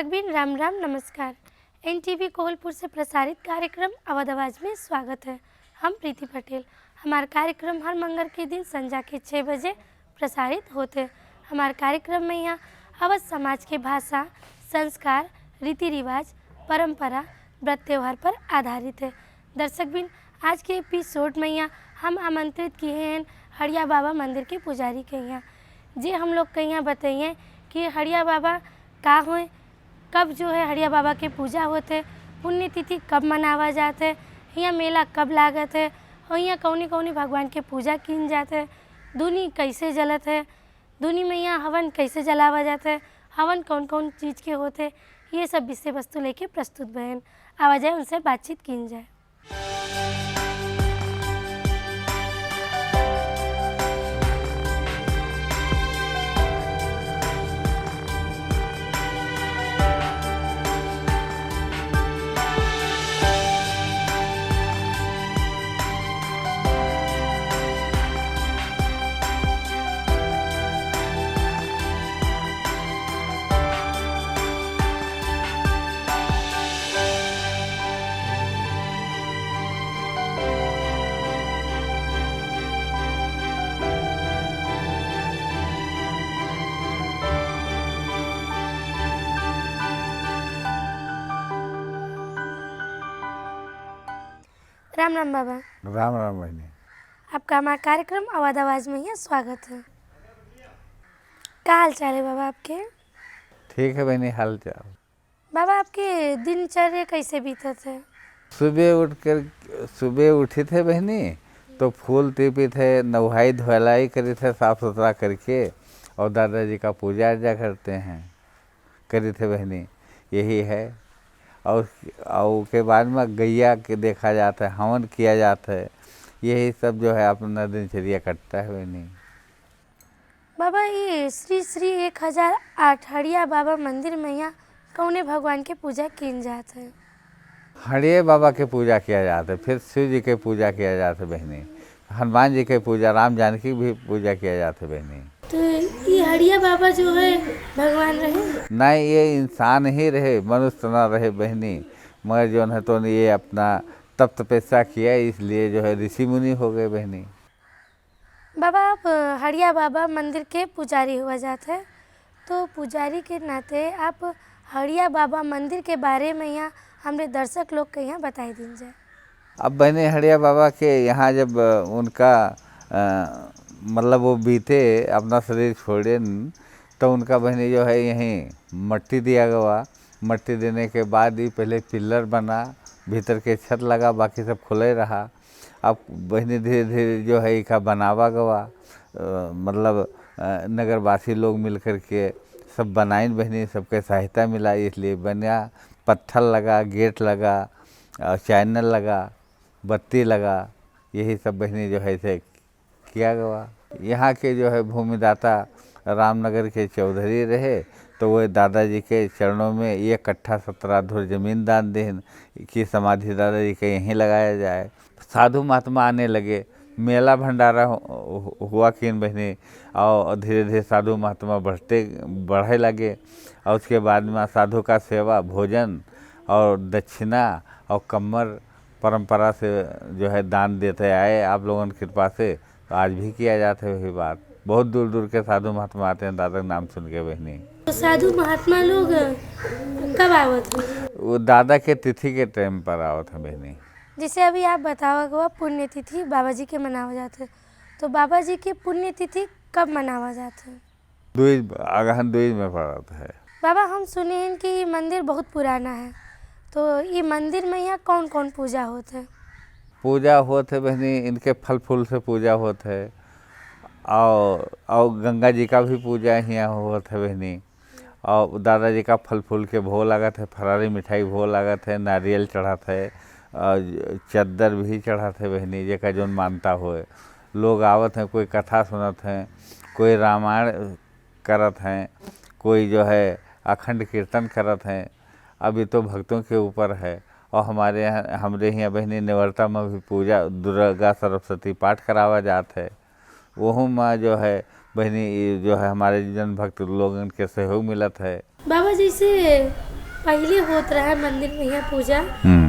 दर्शक बिन राम राम नमस्कार। एनटीवी कोहलपुर से प्रसारित कार्यक्रम अवध आवाज में स्वागत है। हम प्रीति पटेल। हमारा कार्यक्रम हर मंगल के दिन संध्या के 6 बजे प्रसारित होते। हमारे कार्यक्रम में यहाँ अवध समाज के भाषा, संस्कार, रीति रिवाज, परंपरा, व्रत त्यौहार पर आधारित है। दर्शक बिन आज के एपिसोड में यहाँ हम आमंत्रित किए हैं हड़िया बाबा मंदिर के पुजारी के यहाँ, जे हम लोग के यहाँ बताइए कि हड़िया बाबा का हुए, कब जो है हड़िया बाबा के पूजा होते, पुण्यतिथि कब मनावा जाते, यहाँ मेला कब लागत है और यहाँ कौनी कौनी भगवान के पूजा की जाते है, धुनी कैसे जलत है, धुनी में यहाँ हवन कैसे जलावा जाता है, हवन कौन कौन चीज़ के होते, ये सब विषय वस्तु लेके प्रस्तुत बहन आवाज़ है, उनसे बातचीत की जाए। राम राम बाबा। राम राम बहनी। आपका हमारा कार्यक्रम अवध आवाज में ही स्वागत है। क्या हाल चाल है बाबा आपके? ठीक है बहनी, हाल चाल। बाबा आपके दिनचर्या कैसे बीते थे? सुबह उठे थे बहनी तो फूल टीपी थे, नहाई धुलाई करी थे साफ सुथरा करके, और दादाजी का पूजा अर्जा करते हैं करी थे बहनी, यही है। और के बाद में गैया के देखा जाता है, हवन किया जाता है, यही सब जो है अपना दिनचर्या कटता है बहनी। बाबा ये श्री श्री 1008 हड़िया बाबा मंदिर में यहाँ कौने भगवान के पूजा की जाता है? हड़िया बाबा के पूजा किया जाता है, फिर शिव जी के पूजा किया जाता है बहनी, हनुमान जी के पूजा, राम जानकी भी पूजा किया जाता है बहनी। तो ये हड़िया बाबा जो है भगवान रहे? नहीं, ये इंसान ही रहे, मनुष्य ना रहे बहनी, मगर जो है तो ये अपना तप तपस्या किया, इसलिए जो है ऋषि मुनि हो गए बहनी। बाबा आप हड़िया बाबा मंदिर के पुजारी हुआ जाते हैं, तो पुजारी के नाते आप हड़िया बाबा मंदिर के बारे में यहाँ हमारे दर्शक लोग के यहाँ बताई दीजिए। अब बहनी हड़िया बाबा के यहाँ जब उनका मतलब वो बीते अपना शरीर छोड़े तो उनका बहनी जो है यहीं मट्टी दिया गया। मट्टी देने के बाद ही पहले पिलर बना, भीतर के छत लगा, बाकी सब खुले रहा। अब बहनी धीरे धीरे जो है इसका बनावा गया, मतलब नगरवासी लोग मिल कर के सब बनाइन बहनी, सबके सहायता मिला, इसलिए बना। पत्थर लगा, गेट लगा, चैनल लगा, बत्ती लगा, यही सब बहनी जो है इसे किया गया। यहाँ के जो है भूमिदाता रामनगर के चौधरी रहे, तो वो दादाजी के चरणों में 1 कट्ठा 17 धुर जमीन दान देन की समाधि दादाजी के यहीं लगाया जाए। साधु महात्मा आने लगे, मेला भंडारा हुआ किन बहनी, और धीरे धीरे साधु महात्मा बढ़े लगे। और उसके बाद में साधु का सेवा, भोजन और दक्षिणा और कम्मर परंपरा से जो है दान देते आए आप लोगों की कृपा से, तो आज भी किया जाता है वही बात। बहुत दूर दूर के साधु महात्मा आते हैं दादा का नाम सुन के बहनी। तो साधु महात्मा लोग कब आवत हैं? वो दादा के तिथि के टाइम पर आवत है बहनी। जैसे अभी आप बताओगे पुण्यतिथि बाबा जी के मनावा जाते हैं, तो बाबा जी की पुण्यतिथि कब मनावा जाता है? अगहन 2 में पड़ता है। बाबा हम सुने हैं कि ये मंदिर बहुत पुराना है, तो ये मंदिर में यहाँ कौन कौन पूजा होता है? पूजा होते बहनी, इनके फल फूल से पूजा होता है, और गंगा जी का भी पूजा यहाँ होता है बहनी। और दादाजी का फल फूल के भोग लागत है, फरारी मिठाई भोग लागत है, नारियल चढ़ात है, और चद्दर भी चढ़ात है बहनी, जेका जो मानता होए। लोग आवत हैं, कोई कथा सुनत हैं, कोई रामायण करत हैं, कोई जो है अखंड कीर्तन करत हैं। अभी तो भक्तों के ऊपर है। और हमारे यहाँ बहनी निवर्ता में भी पूजा दुर्गा सरस्वती पाठ करावा जात है। वह में जो है बहनी जो है हमारे जन भक्त लोगन के सहयोग मिलत है। बाबा जैसे पहले होत रहा मंदिर में यहाँ पूजा,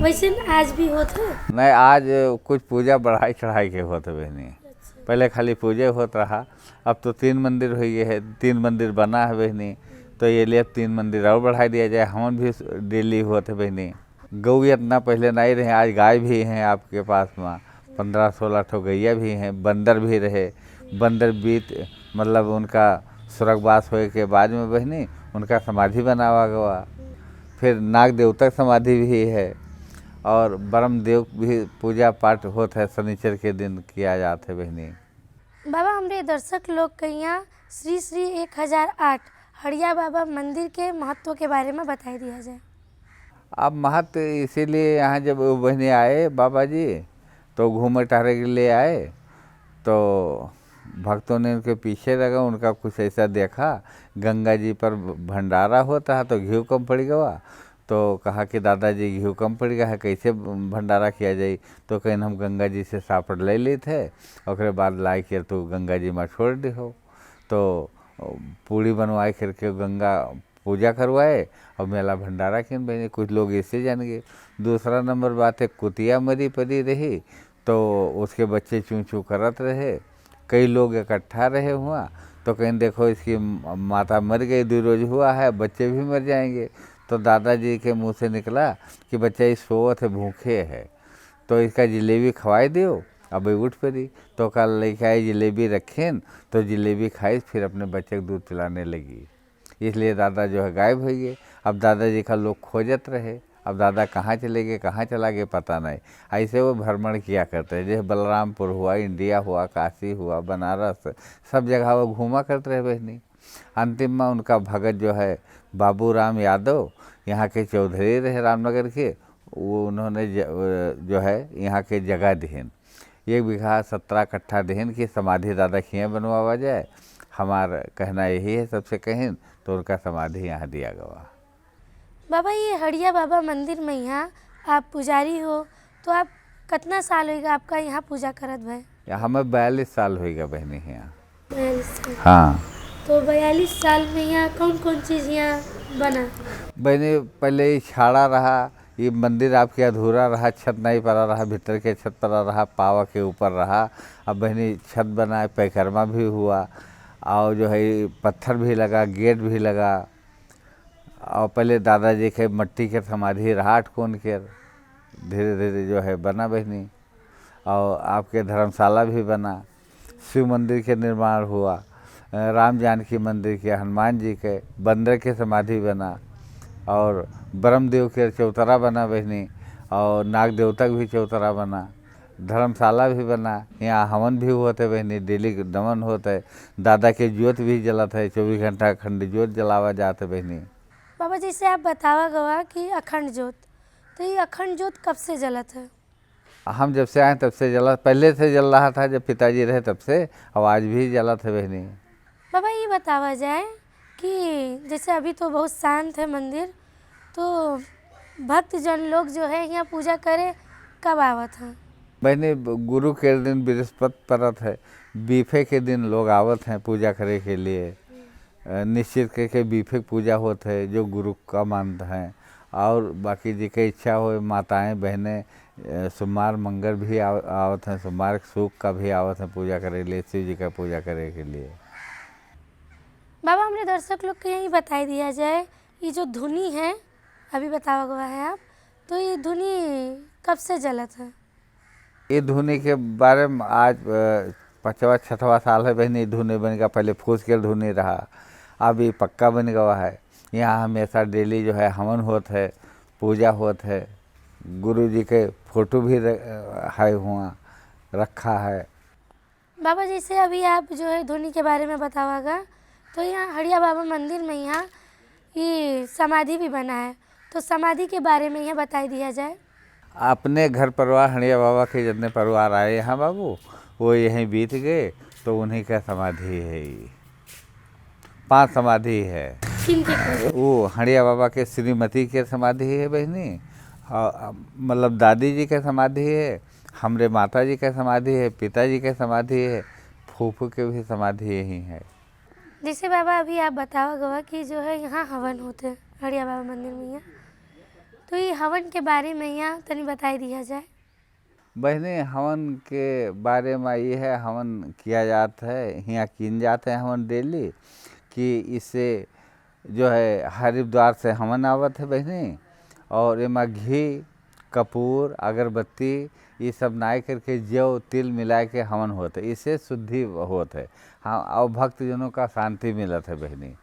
वैसे न आज भी होत है। नहीं, आज कुछ पूजा बढ़ाई चढ़ाई के होते बहनी। पहले खाली पूजा होत रहा, अब तो 3 मंदिर हो गए है, 3 मंदिर बना है बहनी। तो ये लिए अब 3 मंदिर और बढ़ा दिया जाए। हवन भी डेली होते बहनी। गौ इतना पहले नहीं रहे, आज गाय भी हैं आपके पास में, 15-16 ठो गैया भी हैं, बंदर भी रहे। बंदर बीत मतलब उनका स्वर्गवास होए के बाद में बहनी उनका समाधि बनावा गया। फिर नाग देवता समाधि भी है और ब्रह्म देव भी पूजा पाठ होता है, शनिचर के दिन किया जाता है बहनी। बाबा हमरे दर्शक लोग के यहाँ श्री श्री 1008 हड़िया बाबा मंदिर के महत्व के बारे में बताई दिया जाए। अब महत्व इसीलिए यहाँ जब वो बहने आए बाबा जी तो घूमे टहरे के लिए आए, तो भक्तों ने उनके पीछे लगा, उनका कुछ ऐसा देखा गंगा जी पर भंडारा होता है तो घी कम पड़ गया। तो कहा कि दादाजी घी कम पड़ गया है, कैसे भंडारा किया जाए। तो कहीं हम गंगा जी से सापड़ ले ली थे, और बाद लाई के तो गंगा जी में छोड़ दी हो। तो पूड़ी बनवाए करके गंगा पूजा करवाए और मेला भंडारा किन बने। कुछ लोग ऐसे जान गए। दूसरा नंबर बात है, कुतिया मरी पड़ी रही तो उसके बच्चे चूँ चूँ करत रहे। कई लोग इकट्ठा रहे हुआ तो कहीं देखो इसकी माता मर गई, 2 रोज हुआ है, बच्चे भी मर जाएंगे। तो दादाजी के मुंह से निकला कि बच्चा इस सोवत है, भूखे है, तो इसका जलेबी खवाई दियो। अब उठ पड़ी तो कल लेके आई जलेबी रखें, तो जलेबी खाई, फिर अपने बच्चे को दूध पिलाने लगी। इसलिए दादा जो है गायब हो गए। अब दादाजी का लोग खोजत रहे, अब दादा कहाँ चले गए, कहाँ चला गए पता नहीं। ऐसे वो भ्रमण किया करते हैं, जैसे बलरामपुर हुआ, इंडिया हुआ, काशी हुआ, बनारस, सब जगह वो घूमा करते रहे बहनी। अंतिम में उनका भगत जो है बाबू राम यादव, यहाँ के चौधरी रहे रामनगर के, वो उन्होंने जो है यहाँ के जगह दिहन 1 बीघा 17 कट्ठा दिहन की समाधि दादा खिए बनवावा जाए। हमारा कहना यही है, सबसे कहें तो उनका समाधि यहाँ दिया गया। बाबा ये हड़िया बाबा मंदिर में यहाँ आप पुजारी हो, तो आप कितना साल होगा आपका यहाँ पूजा करत भाई? हमें 42 साल होगा बहनी यहाँ। 42 साल। हाँ। तो 42 साल में यहाँ कौन कौन चीज़ यहाँ बना? बहनी पहले ही छाड़ा रहा, ये मंदिर आपके अधूरा रहा, छत नहीं पड़ा रहा, भीतर के छत पड़ा रहा, पावा के ऊपर रहा। अब बहनी छत बनाए, पैकरमा भी हुआ और जो है पत्थर भी लगा, गेट भी लगा। और पहले दादाजी के मट्टी के समाधि रहा अटकोन के, धीरे धीरे जो है बना बहनी। और आपके धर्मशाला भी बना, शिव मंदिर के निर्माण हुआ, राम जानकी मंदिर के, हनुमान जी के, बंदर के समाधि बना, और ब्रह्मदेव के चौतरा बना बहनी, और नाग देवता भी चौतरा बना, धर्मशाला भी बना। यहाँ हवन भी होते बहनी, डेली दमन होता है। दादा के ज्योत भी जलत है, 24 घंटा अखंड ज्योत जलावा जाते बहनी। बाबा जैसे आप बतावा गवा कि अखंड ज्योत, तो ये अखंड ज्योत कब से जलत है? हम जब से आए तब से जला, पहले से जल रहा था जब पिताजी रहे तब से, और आज भी जला था बहनी। बाबा ये बतावा जाए कि जैसे अभी तो बहुत शांत है मंदिर, तो भक्तजन लोग जो है यहाँ पूजा करे कब आवत है? बहनी गुरु के दिन बृहस्पति परत है, बीफे के दिन लोग आवत हैं पूजा करे के लिए। निश्चित करके बीफे पूजा होता है जो गुरु का मानते हैं। और बाकी जी की इच्छा हो, माताएं बहनें सोमवार मंगल भी आवत हैं, सोमवार सुख का भी आवत हैं पूजा करे के लिए, शिव जी का पूजा करे के लिए। बाबा हमने दर्शक लोग को यही बताई दिया जाए, ये जो धुनी है अभी बतावा गया है आप, तो ये धुनी कब से जलत है? ये धुनी के बारे में आज 5वां-6वां साल है बहनी। धुनी बन गया, पहले फूस के धुनी रहा, अब ये पक्का बन गया है। यहाँ हमेशा डेली जो है हवन होता है, पूजा होता है, गुरु जी के फोटो भी है हुआ रखा है। बाबा जैसे अभी आप जो है धुनी के बारे में बतावागा, तो यहाँ हड़िया बाबा मंदिर में यहाँ ये समाधि भी बना है, तो समाधि के बारे में यहाँ बताई दिया जाए। अपने घर परिवार हड़िया बाबा के जितने परिवार आए यहाँ बाबू, वो यहीं बीत गए, तो उन्हीं का समाधि है। ये 5 समाधि है। वो हड़िया बाबा के श्रीमती के समाधि है बहनी, और मतलब दादी जी का समाधि है, हमरे माता जी का समाधि है, पिताजी का समाधि है, फूफू के भी समाधि यही है। जैसे बाबा अभी आप बतावा गवा कि जो है यहाँ हवन होते हैं हड़िया बाबा मंदिर में यहाँ, तो ये हवन के बारे में यहाँ तनी बताई दिया जाए। बहने हवन के बारे में ये है, हवन किया जाता है, यहाँ किन जाते हैं हवन डेली, कि इससे जो है हरिद्वार से हवन आवत है बहने, और एमा घी कपूर अगरबत्ती ये सब नाय करके जौ तिल मिला के हवन होते, इससे शुद्धि होत है। हाँ, और भक्तजनों का शांति मिलत है बहनी।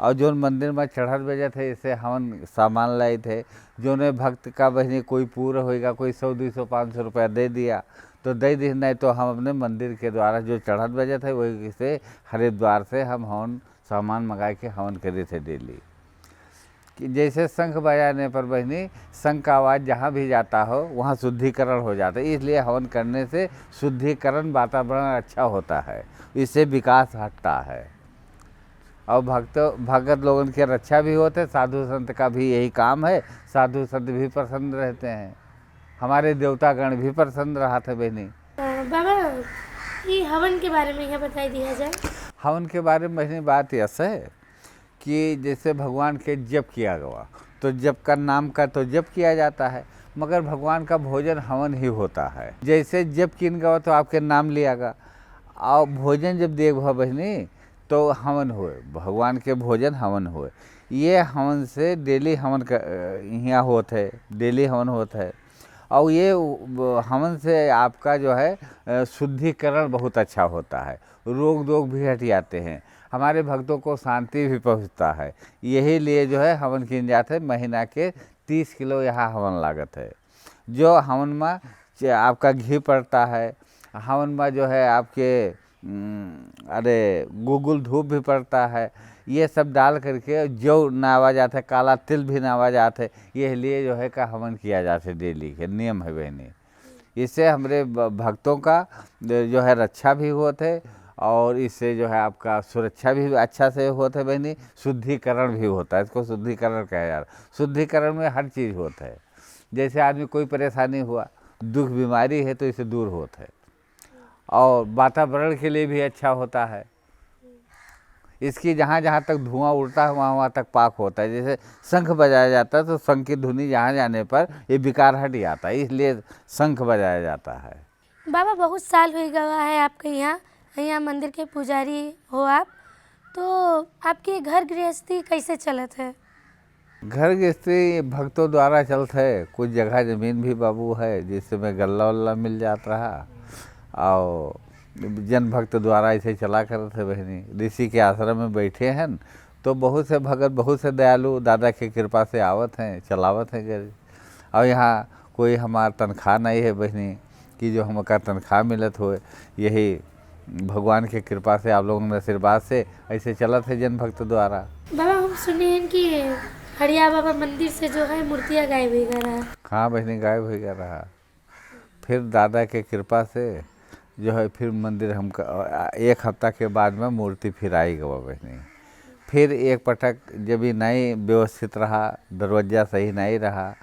और जो मंदिर में चढ़ल बजत है इससे हवन सामान लाए थे, जो ने भक्त का बहनी कोई पूरा होएगा, कोई 100 200 500 रुपया दे दिया तो दे दी, नहीं तो हम अपने मंदिर के द्वारा जो चढ़ल बजत है वही से हरिद्वार से हम हवन सामान मंगा के हवन करे थे डेली। कि जैसे शंख बजाने पर बहनी शंख का आवाज़ जहाँ भी जाता हो वहाँ शुद्धिकरण हो जाता है, इसलिए हवन करने से शुद्धिकरण वातावरण अच्छा होता है, इससे विकास हटता है और भगत लोगों की रक्षा भी होते। साधु संत का भी यही काम है, साधु संत भी प्रसन्न रहते हैं, हमारे देवतागण भी प्रसन्न रहते बहनी। बाबा ये हवन के बारे में यहाँ बताई दिया जाए। हवन के बारे में बहनी बात ऐसा है कि जैसे भगवान के जप किया गया तो जप का नाम का तो जप किया जाता है, मगर भगवान का भोजन हवन ही होता है। जैसे जप किन गवा तो आपके नाम लिया गया, और भोजन जब देखा बहनी तो हवन हुए, भगवान के भोजन हवन हुए। ये हवन से डेली हवन यहाँ होता है, डेली हवन होता है, और ये हवन से आपका जो है शुद्धिकरण बहुत अच्छा होता है, रोग भी हट जाते हैं, हमारे भक्तों को शांति भी पहुंचता है। यही लिए जो है हवन किन जाते हैं, महीना के 30 किलो यहाँ हवन लागत है। जो हवन में आपका घी पड़ता है, हवन में जो है आपके गुगुल धूप भी पड़ता है, ये सब डाल करके जौ नावा जाता है, काला तिल भी नावा जाता है, ये लिए जो है का हवन किया जाता है, डेली के नियम है बहनी। इससे हमारे भक्तों का जो है रक्षा भी होता है, और इससे जो है आपका सुरक्षा भी अच्छा से होता है बहनी, शुद्धिकरण भी होता है, इसको शुद्धिकरण कहा जा रहा है। शुद्धिकरण में हर चीज़ होता है, जैसे आदमी कोई परेशानी हुआ, दुख बीमारी है तो इसे दूर होता है, और वातावरण के लिए भी अच्छा होता है। इसकी जहाँ जहाँ तक धुआं उड़ता है वहाँ वहाँ तक पाक होता है। जैसे शंख बजाया जाता है तो शंख की धुनी जहाँ जाने पर ये विकार हट जाता है, इसलिए शंख बजाया जाता है। बाबा बहुत साल हो गया है आपके यहाँ मंदिर के पुजारी हो आप, तो आपके घर गृहस्थी कैसे चलत है? घर गृहस्थी भक्तों द्वारा चलता है, कुछ जगह ज़मीन भी बाबू है जिससे में गल्ला वल्ला मिल जाता रहा, और जन भक्त द्वारा इसे चला कर थे बहनी। ऋषि के आश्रम में बैठे हैं तो बहुत से भगत, बहुत से दयालु दादा की कृपा से आवत हैं, चलावत हैं घर। और यहाँ कोई हमारा तनख्वाह नहीं है बहनी कि जो हमका तनख्वाह मिलत हो, यही भगवान की कृपा से, आप लोगों के आशीर्वाद से ऐसे चलत है जन भक्त द्वारा। बाबा हम सुने हैं कि हड़िया बाबा मंदिर से जो है मूर्तियाँ गायब हो गया रहा। हाँ बहनी, गायब हो गया रहा, फिर दादा के कृपा से जो है फिर मंदिर हम 1 हफ्ता के बाद में मूर्ति फिर आई गवा बहनी। फिर एक पटक जब भी नहीं व्यवस्थित रहा, दरवाजा सही नहीं रहा,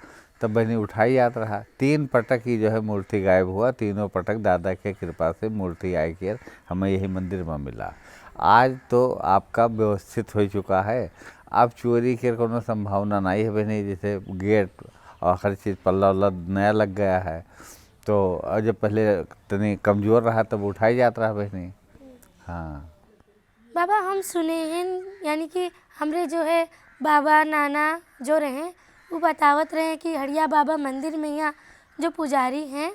तब बहनी उठाई याद रहा। 3 पटक ही जो है मूर्ति गायब हुआ, तीनों पटक दादा के कृपा से मूर्ति आई कर हमें यही मंदिर में मिला। आज तो आपका व्यवस्थित हो चुका है, अब चोरी के कोनो संभावना नहीं है बहनी। जैसे गेट और हर चीज़ पल्ला वल्ला नया लग गया है, तो जब पहले तनी कमज़ोर रहा तब उठाई जाता रहा बहनी। हाँ बाबा हम सुने हैं, यानी कि हमरे जो है बाबा नाना जो रहे वो बतावत रहे कि हड़िया बाबा मंदिर में यहाँ जो पुजारी हैं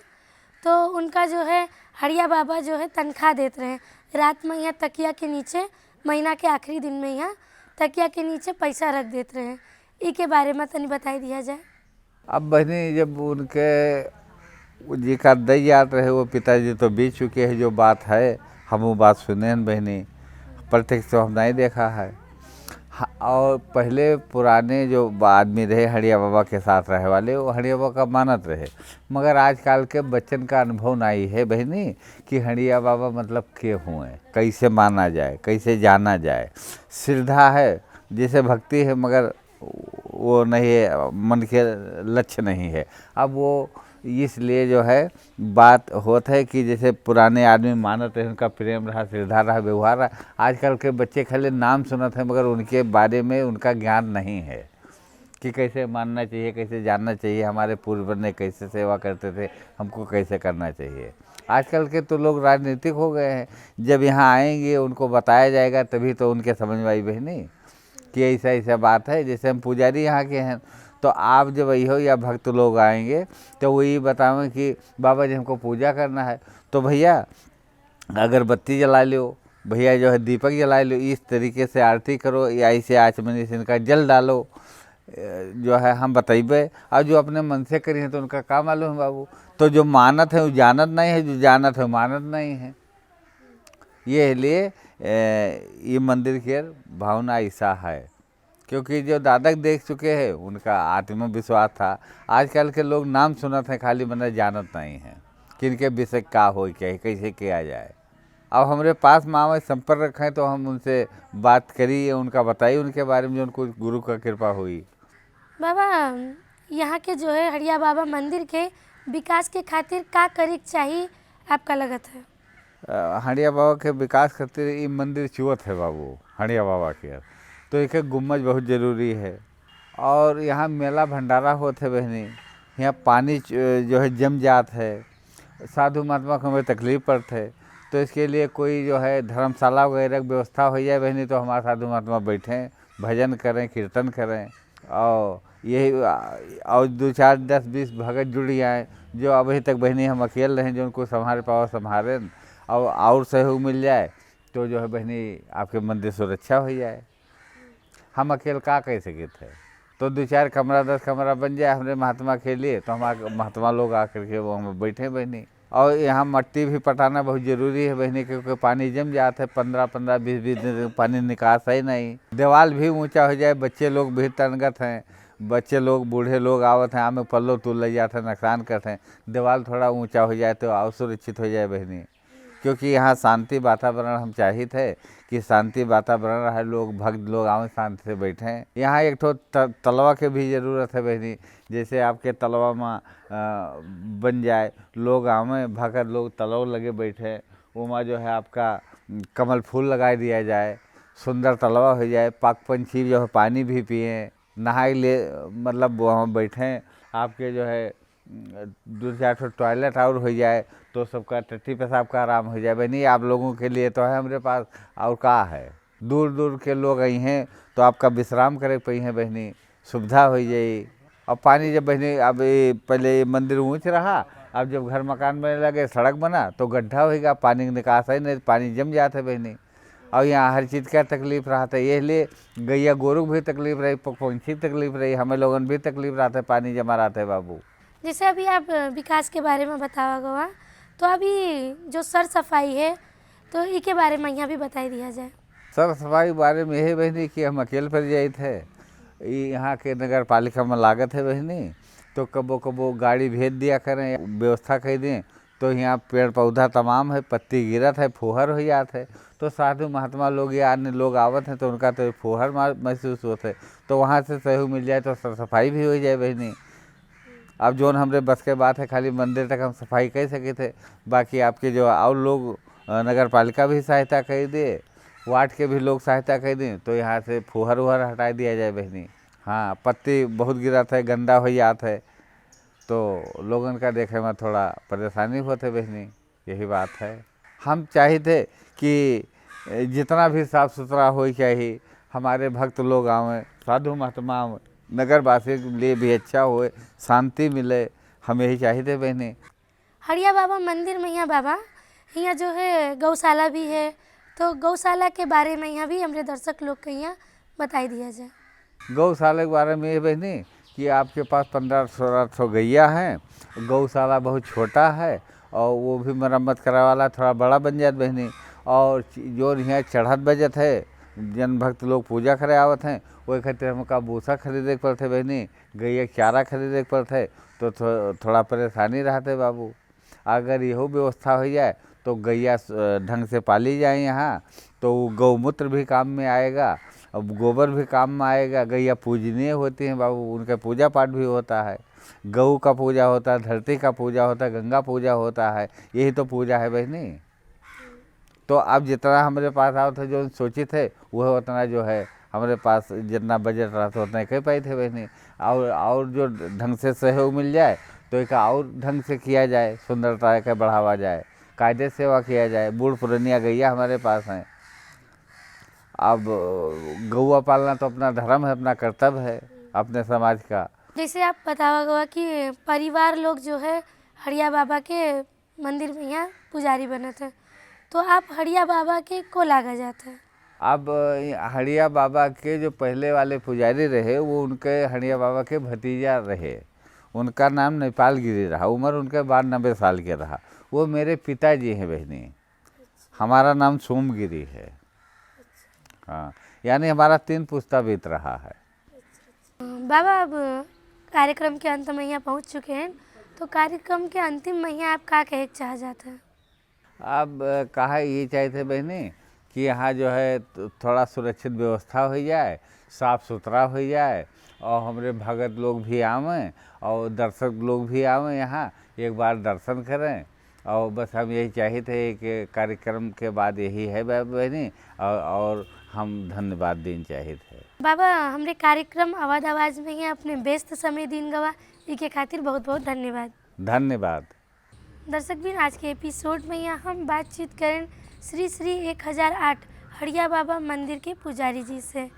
तो उनका जो है हड़िया बाबा जो है तनख्वाह देते रहे, रात में यहाँ तकिया के नीचे, महीना के आखिरी दिन में यहाँ तकिया के नीचे पैसा रख देते रहे। इसके बारे में तनी बताई दिया जाए। अब बहनी जब उनके जी का दई याद रहे, वो पिताजी तो बीत चुके हैं, जो बात है हम वो बात सुने हैं बहनी, प्रत्यक्ष तो हम नहीं देखा है। और पहले पुराने जो आदमी रहे हड़िया बाबा के साथ रहे वाले, वो हड़िया बाबा का मानत रहे, मगर आजकल के बच्चन का अनुभव नहीं है बहनी कि हड़िया बाबा मतलब के हुए, कैसे माना जाए, कैसे जाना जाए। श्रद्धा है, जैसे भक्ति है, मगर वो नहीं है, मन के लक्ष्य नहीं है। अब वो इसलिए जो है बात होता है कि जैसे पुराने आदमी मानत है, उनका प्रेम रहा, श्रद्धा रहा, व्यवहार रहा। आजकल के बच्चे खाली नाम सुनत हैं, मगर उनके बारे में उनका ज्ञान नहीं है कि कैसे मानना चाहिए, कैसे जानना चाहिए, हमारे पूर्वज ने कैसे सेवा करते थे, हमको कैसे करना चाहिए। आजकल के तो लोग राजनीतिक हो गए हैं, जब यहाँ आएंगे उनको बताया जाएगा तभी तो उनके समझ में आई बहनी कि ऐसा ऐसा बात है। जैसे हम पुजारी यहाँ के हैं, तो आप जब हो या भक्त लोग आएंगे तो वही बतावें कि बाबा जी हमको पूजा करना है, तो भैया अगरबत्ती जला लो, भैया जो है दीपक जला लो, इस तरीके से आरती करो, या ऐसे आचमनी से इनका जल डालो, जो है हम बतेबे। और जो अपने मन से करी है तो उनका काम मालूम है बाबू। तो जो मानत है वो जानत नहीं है, जो जानत है मानत नहीं है। ये लिए ये मंदिर की भावना ऐसा है, क्योंकि जो दादा देख चुके हैं उनका आत्मविश्वास था। आजकल के लोग नाम सुनत हैं खाली, मतलब जानत नहीं है कि इनके विषय क्या हो, क्या कैसे किया जाए। अब हमारे पास माँ संपर्क रखें तो हम उनसे बात करी, उनका बताइए उनके बारे में जो उनको गुरु का कृपा हुई। बाबा यहाँ के जो है हड़िया बाबा मंदिर के विकास के खातिर का करे के चाहिए आपका लगत है? हड़िया बाबा के विकास खातिर ये मंदिर चुवत है बाबू हड़िया बाबा के। तो एक गुम्बज बहुत ज़रूरी है, और यहाँ मेला भंडारा होते है बहनी। यहाँ पानी जो है जम जात है, साधु महात्मा को हमें तकलीफ पड़ते है, तो इसके लिए कोई जो है धर्मशाला वगैरह की व्यवस्था हो जाए बहनी, तो हमारे साधु महात्मा बैठें, भजन करें, कीर्तन करें। और यही और 2 4 10 20 भगत जुड़ जाए, जो अभी तक बहनी हम अकेले रहें, जो उनको संभाल पाओ संभालें, और सहयोग मिल जाए तो जो है बहनी आपके मंदिर सुरक्षा हो जाए। हम अकेले का कह सके थे, तो 2 4 कमरा 10 कमरा बन जाए हमारे महात्मा के लिए, तो हमारे महात्मा लोग आकर के वो हम बैठे बहनी। और यहाँ मट्टी भी पटाना बहुत ज़रूरी है बहनी, क्योंकि पानी जम जाता है, 15 20 दिन पानी निकास है नहीं। दीवार भी ऊंचा हो जाए, बच्चे लोग भी तनगत हैं, बच्चे लोग बूढ़े लोग आवत हैं, आमे पल्लो तुल ले जाते हैं, नुकसान करते हैं। दीवार थोड़ा ऊंचा हो जाए तो और सुरक्षित हो जाए बहनी, क्योंकि यहाँ शांति वातावरण हम चाहिए थे कि शांति वातावरण रहे, लोग भक्त लोग आवे शांति से बैठें। यहाँ एक ठो तलवा के भी ज़रूरत है बहनी, जैसे आपके तलवा में बन जाए, लोग आवे भक्त लोग तलव लगे बैठे, वहाँ जो है आपका कमल फूल लगा दिया जाए, सुंदर तलवा हो जाए, पग पंछी जो है पानी भी पिए, नहाए ले, मतलब वहाँ बैठें। आपके जो है 2 4 टॉयलेट और हो जाए तो सबका टट्टी पेशाब का आराम हो जाए बहनी। आप लोगों के लिए तो है हमारे पास, और का है, दूर दूर के लोग आई हैं तो आपका विश्राम करे पई हैं बहनी, सुविधा हो जाए। और पानी जब बहनी, अब पहले ये मंदिर ऊँच रहा, अब जब घर मकान बनने लगे, सड़क बना तो गड्ढा होगा, पानी का निकास है नहीं, पानी जम जाता है बहनी। और यहाँ हर चीज़ का तकलीफ रहता है, इसलिए गैया गोरू भी तकलीफ रही, पंछी तकलीफ रही, हमें लोगन भी तकलीफ रहता है, पानी जमा रहता है बाबू। जैसे अभी आप विकास के बारे में बतावा गवा, तो अभी जो सर सफाई है तो इसके बारे में यहाँ भी बता दिया जाए। सर सफाई के बारे में यही बहनी कि हम अकेले पर जाए थे, यहाँ के नगर पालिका में लागत है बहनी, तो कबो कबो गाड़ी भेज दिया करें, व्यवस्था कर दें, तो यहाँ पेड़ पौधा तमाम है, पत्ती गिरत है, फुहर हो जाते है, तो साधु महात्मा लोग या अन्य लोग आवत हैं तो उनका तो फुहर महसूस होता है, तो वहाँ से सहयोग मिल जाए तो सर सफाई भी हो जाए बहनी। अब जोन हमरे बस के बात है, खाली मंदिर तक हम सफाई कर सके थे, बाकी आपके जो और लोग नगर पालिका भी सहायता कर दे, वार्ड के भी लोग सहायता कर दें, तो यहाँ से फुहर वुहर हटा दिया जाए बहनी। हाँ, पत्ती बहुत गिरत है, गंदा हो जाता है, तो लोगन का देखे में थोड़ा परेशानी होते बहनी, यही बात है। हम चाहते कि जितना भी साफ़ सुथरा हो चाहिए, हमारे भक्त लोग आवें, साधु महात्मा आवें, नगरवासी के लिए भी अच्छा होए, शांति मिले, हम यही चाहते बहनी। हड़िया बाबा मंदिर में यहाँ बाबा यहाँ जो है गौशाला भी है, तो गौशाला के बारे में यहाँ भी हमारे दर्शक लोग के यहाँ बता दिया जाए। गौशाला के बारे में ये बहनी कि आपके पास 1500 गैया हैं, गौशाला बहुत छोटा है, और वो भी मरम्मत करा वाला थोड़ा बड़ा बन जात बहनी। और जो यहाँ चढ़त बजत है, जन भक्त लोग पूजा करे आवत हैं, वही खातिर हमका भूसा खरीदे के पड़ते बहनी, गैया चारा खरीदे के पड़ते, तो थोड़ा परेशानी रहते बाबू। अगर यहो व्यवस्था हो जाए तो गैया ढंग से पाली जाए यहाँ, तो गौमूत्र भी काम में आएगा, अब गोबर भी काम में आएगा। गैया पूजनीय होती हैं बाबू, उनका पूजा पाठ भी होता है। गऊ का पूजा होता है, धरती का पूजा होता है, गंगा पूजा होता है, यही तो पूजा है बहनी। तो अब जितना हमारे पास आओ थे जो सोची थे वह उतना जो है हमारे पास जितना बजट रहा था उतना कह पाए थे बहनी। और जो ढंग से सहयोग मिल जाए तो एक और ढंग से किया जाए, सुंदरता का बढ़ावा जाए, कायदे सेवा किया जाए। बूढ़ पुरानिया गैया हमारे पास हैं। अब गौआ पालना तो अपना धर्म है, अपना कर्तव्य है अपने समाज का। जैसे आप बतावा कि परिवार लोग जो है हड़िया बाबा के मंदिर में यहाँ पुजारी बने थे, तो आप हड़िया बाबा के को लागा जाते हैं? अब हड़िया बाबा के जो पहले वाले पुजारी रहे वो उनके हड़िया बाबा के भतीजा रहे। उनका नाम नेपाल गिरी रहा, उम्र उनके 92 साल के रहा। वो मेरे पिताजी हैं बहनी। हमारा नाम सोमगिरी है। हाँ, यानी हमारा 3 पुस्ता बीत रहा है। बाबा अब कार्यक्रम के अंत में यहाँ पहुँच चुके हैं, तो कार्यक्रम के अंतिम में यहाँ आप क्या कहे चाह जाते हैं? अब कहा ये चाहते बहनी कि यहाँ जो है थोड़ा सुरक्षित व्यवस्था हो जाए, साफ़ सुथरा हो जाए, और हमारे भगत लोग भी आवें और दर्शक लोग भी आवें यहाँ एक बार दर्शन करें। और बस हम यही चाहते थे कि कार्यक्रम के बाद यही है बहनी, और हम धन्यवाद देना चाहते थे। बाबा हमरे कार्यक्रम आवाज आवाज में ही अपने व्यस्त समय दिन गवा इसके खातिर बहुत बहुत धन्यवाद। धन्यवाद। दर्शक भी आज के एपिसोड में यहाँ हम बातचीत करें श्री श्री 1008 हड़िया बाबा मंदिर के पुजारी जी से,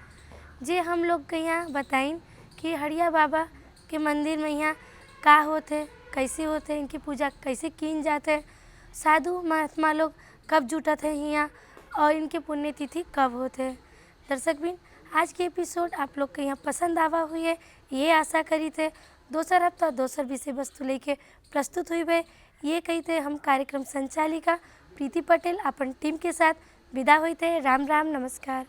जे हम लोग के यहाँ बताइन कि हड़िया बाबा के मंदिर में यहाँ का होते, कैसे होते, इनकी पूजा कैसे की जाते, साधु महात्मा लोग कब जुटत है यहाँ और इनके पुण्यतिथि कब होते। दर्शक भी आज के एपिसोड आप लोग के यहाँ पसंद आवा हुई है ये आशा करी थे। दोसर हफ्ता दोसर विषय वस्तु लेके प्रस्तुत हुई है ये कहते हम कार्यक्रम संचालिका प्रीति पटेल अपन टीम के साथ विदा होते। राम राम, नमस्कार।